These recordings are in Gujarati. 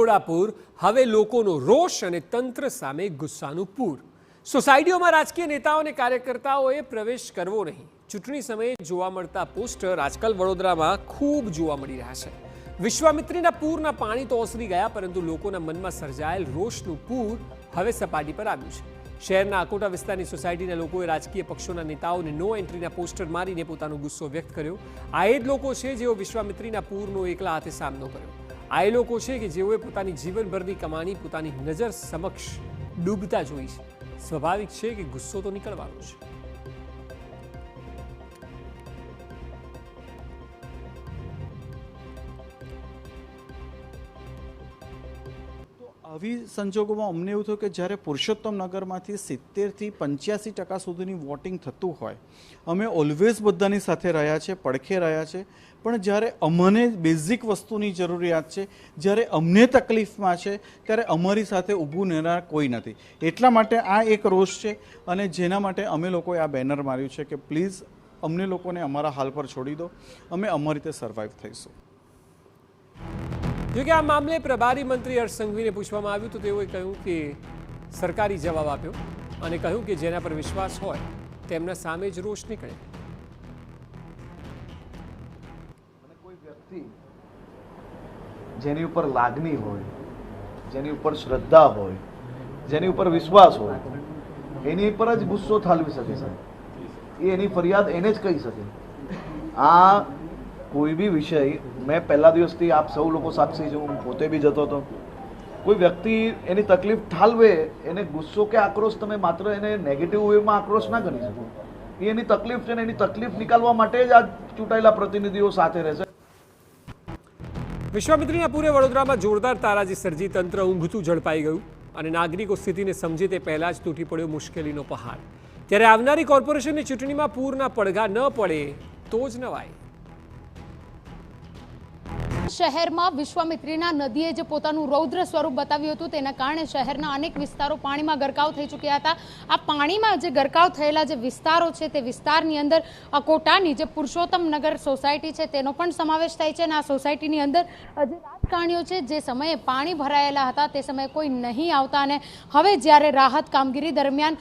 લોડાપુર, હવે લોકોનો રોષ અને તંત્ર સામે ગુસ્સાનું પૂર। સોસાયટીઓમાં રાજકીય નેતાઓ અને કાર્યકર્તાઓએ પ્રવેશ કરવો નહીં। ચૂંટણી સમયે જોવા મળતા પોસ્ટર આજકાલ વડોદરામાં ખૂબ જોવા મળી રહ્યા છે। વિશ્વામિત્રીના પૂરના પાણી તો ઓસરી ગયા, પરંતુ લોકોના મનમાં સર્જાયેલ રોષનું પૂર હવે સપાટી પર આવ્યું છે। શહેરના આકોટા વિસ્તારની સોસાયટીના લોકોએ રાજકીય પક્ષોના નેતાઓને નો એન્ટ્રીના પોસ્ટર મારીને પોતાનો ગુસ્સો વ્યક્ત કર્યો। આ એ જ લોકો છે જેઓ વિશ્વામિત્રીના પૂરનો એકલા હાથે સામનો કર્યો। આ એ લોકો છે કે જેઓએ પોતાની જીવનભરની કમાણી પોતાની નજર સમક્ષ ડૂબતા જોઈ છે। સ્વાભાવિક છે કે ગુસ્સો તો નીકળવાનો છે। આવી સંજોગોમાં અમને એવું થયું કે જ્યારે પુરુષોત્તમ નગરમાંથી 70થી 85% સુધીની વોટિંગ થતું હોય, અમે ઓલવેઝ બધાની સાથે રહ્યા છે, પડખે રહ્યા છે, પણ જ્યારે અમને બેઝિક વસ્તુની જરૂરિયાત છે, જ્યારે અમને તકલીફમાં છે, ત્યારે અમારી સાથે ઊભું રહેનાર કોઈ નથી। એટલા માટે આ એક રોષ છે અને જેના માટે અમે લોકોએ આ બેનર માર્યું છે કે પ્લીઝ અમને લોકોને અમારા હાલ પર છોડી દો, અમે અમારી રીતે સર્વાઈવ થઈશું। જોકે આ મામલે પ્રભારી મંત્રી હર્ષ સંઘવીને પૂછવામાં આવ્યું તો તેઓએ કહ્યું કે સરકારી જવાબ આપ્યો અને કહ્યું કે જેના પર વિશ્વાસ હોય તેમના સામે જ રોષ નીકળે। કોઈ વ્યક્તિ જેની ઉપર લાગણી હોય, જેની ઉપર શ્રદ્ધા હોય, જેની ઉપર વિશ્વાસ હોય, એની ઉપર જ ગુસ્સો ઠાલવી શકે છે। એની ફરિયાદ એને જ કહી શકે। આ કોઈ બી વિષય, મેં પહેલા દિવસથી આપ સૌ લોકો સાક્ષી છું, હું પોતે બી જતો હતો। કોઈ વ્યક્તિ એની તકલીફ ઠાલવે, એને ગુસ્સો કે આક્રોશ, તમે માત્ર એને નેગેટિવ વેમાં આક્રોશ ના કરી શકો। એ એની તકલીફ છે ને એની તકલીફ નિકાલવા માટે જ આ ચૂંટાયેલા પ્રતિનિધિઓ સાથે રહેશે। વિશ્વામિત્રીના પૂરે વડોદરામાં જોરદાર તારાજી સર્જી તંત્ર ઊંઘતું ઝડપાઈ ગયું અને નાગરિકો સ્થિતિને સમજે તે પહેલા જ તૂટી પડ્યો મુશ્કેલીનો પહાડ। ત્યારે આવનારી કોર્પોરેશનની ચૂંટણીમાં પૂરના પડઘા ન પડે તો જ નવાય। શહેરમાં વિશ્વામિત્રીના નદીએ જે પોતાનું રૌદ્ર સ્વરૂપ બતાવ્યું હતું, તેના કારણે શહેરના અનેક વિસ્તારો પાણીમાં ગરકાવ થઈ ચૂક્યા હતા। આ પાણીમાં જે ગરકાવ થયેલા જે વિસ્તારો છે, તે વિસ્તારની અંદર અકોટાની જે પુરુષોત્તમ નગર સોસાયટી છે તેનો પણ સમાવેશ થાય છે અને આ સોસાયટીની અંદર જે રાજકારણીઓ છે, જે સમયે પાણી ભરાયેલા હતા તે સમયે કોઈ નહીં આવતા અને હવે જ્યારે રાહત કામગીરી દરમિયાન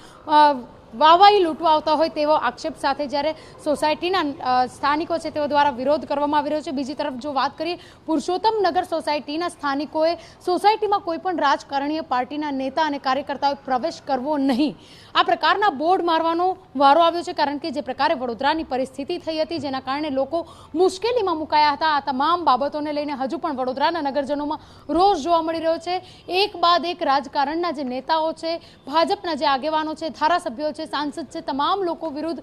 વાવાઈ લૂંટવા આવતા હોય તેવો આક્ષેપ સાથે જ્યારે સોસાયટીના સ્થાનિકો છે તેઓ દ્વારા વિરોધ કરવામાં આવી રહ્યો છે। બીજી તરફ જો વાત કરીએ, પુરુષોત્તમ નગર સોસાયટીના સ્થાનિકોએ સોસાયટીમાં કોઈ પણ રાજકારણીય પાર્ટીના નેતા અને કાર્યકર્તાઓએ પ્રવેશ કરવો નહીં, આ પ્રકારના બોર્ડ મારવાનો વારો આવ્યો છે। કારણ કે જે પ્રકારે વડોદરાની પરિસ્થિતિ થઈ હતી, જેના કારણે લોકો મુશ્કેલીમાં મુકાયા હતા, આ તમામ બાબતોને લઈને હજુ પણ વડોદરાના નગરજનોમાં રોષ જોવા મળી રહ્યો છે। એક બાદ એક રાજકારણના જે નેતાઓ છે, ભાજપના જે આગેવાનો છે, ધારાસભ્યો છે, સાંસદ છે, તમામ લોકો વિરુદ્ધ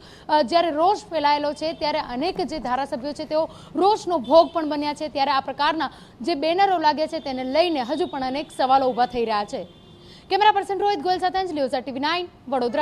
જ્યારે રોષ ફેલાયેલો છે, ત્યારે અનેક જે ધારાસભ્યો છે તેઓ રોષનો ભોગ પણ બન્યા છે। ત્યારે આ પ્રકારના જે બેનરો લાગ્યા છે તેને લઈને હજુ પણ અનેક સવાલો ઊભા થઈ રહ્યા છે। કેમેરા પર્સન રોહિત ગોયલ સાથે અંજલિ ઓઝા, TV9 વડોદરા।